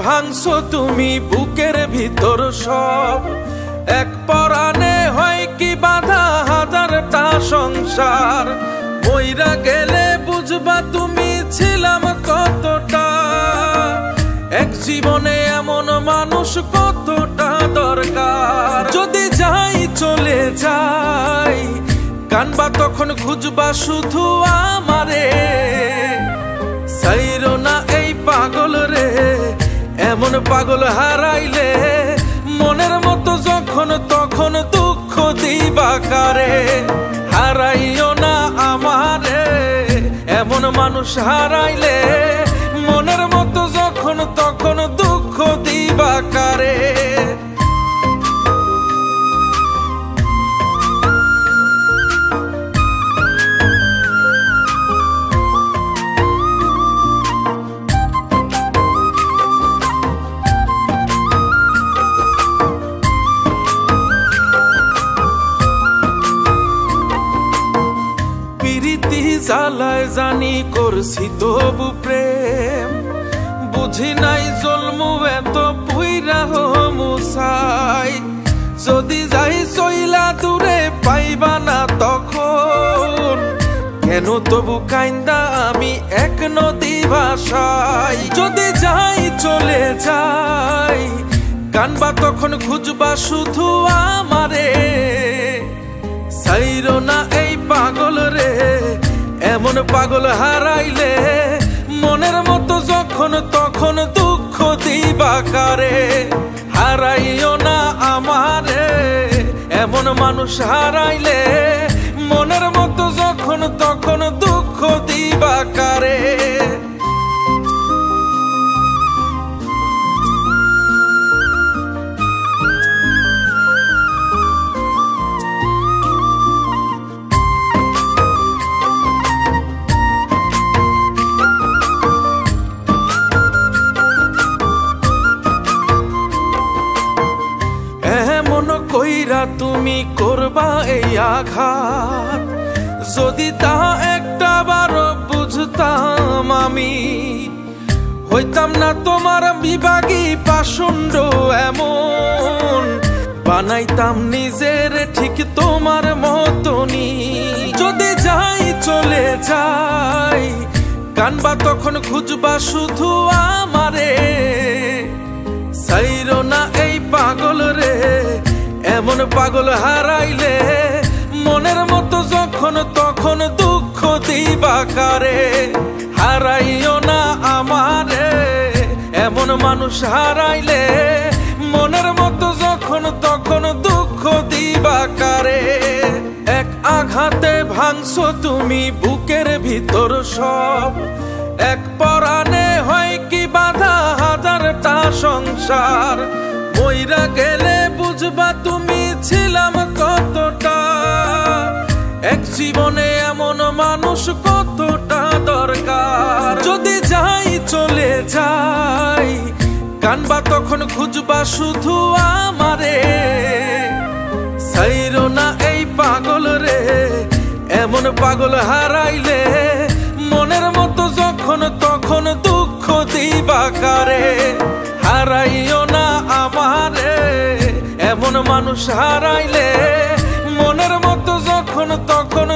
ভাঙছো তুমি বুকের ভিতর সব। এক পরাণে হয় কি বাধা হাজারটা সংসার। মইরা গেলে বুঝবা তুমি ছিলাম কতটা। এক জীবনে এমন মানুষ কতটা দরকার। যদি যাই চলে যাই কানবা তখন খুঁজবা শুধু আমারে। সাইরো না এই পাগল রে, এমন পাগল হারাইলে মনের মতো যখন তখন দুঃখ দিবা কারে। হারাইও না আমারে, এমন মানুষ হারাইলে মনের মতো যখন তখন দুঃখ দিবা কারে। জ্বালায় জানি করছি তবু প্রেম, বুঝি নাই জন্মু এত পুইরা মুসাই। যদি যাই চইলা দূরে পাইবা না তখন, কেন তবু কাইন্দা আমি এক নদী ভাষাই। যদি যাই চলে যাই কানবা তখন খুঁজবা শুধু আমারে। সাইরো না এই পাগল রে, এমন পাগল হারাইলে মনের মতো যখন তখন দুঃখ দিবা কারে। হারাইও না আমারে, এমন মানুষ হারাইলে মনের মতো যখন তখন দুঃখ দিবা কারে। কইরা তুমি করবা এই আঘাত, যদি তা একটা বার বুঝতাম আমি হইতাম না তোমার বিভাগী পাষণ্ড এমন। বানাইতাম নিজের ঠিক তোমার মতনই। যদি যাই চলে যাই কানবা তখন খুঁজবা শুধু আমারে। সাইরো না এই পাগল রে, এমন পাগল হারাইলে মনের মতো যখন তখন দুঃখ দিবা কারে। হারাইও না আমারে, এমন মানুষ হারাইলে মনের মতো যখন তখন দুঃখ দিবা কারে। এক আঘাতে ভাঙছো তুমি বুকের ভিতর সব। এক পরাণে হয় কি বাধা হাজারটা সংসার। মইরা গেলে বুঝবা তুমি ছিলাম কতটা। এক জীবনে এমন মানুষ কতটা দরকার। যদি যাই চলে যাই কানবা তখন খুঁজবা শুধু আমারে। সাইরো না এই পাগল রে, এমন পাগল হারাইলে মনের মতো যখন তখন দুঃখ দিবা কারে। হারাইও না আমারে, এমন মানুষ হারাইলে মনের মতো যখন তখন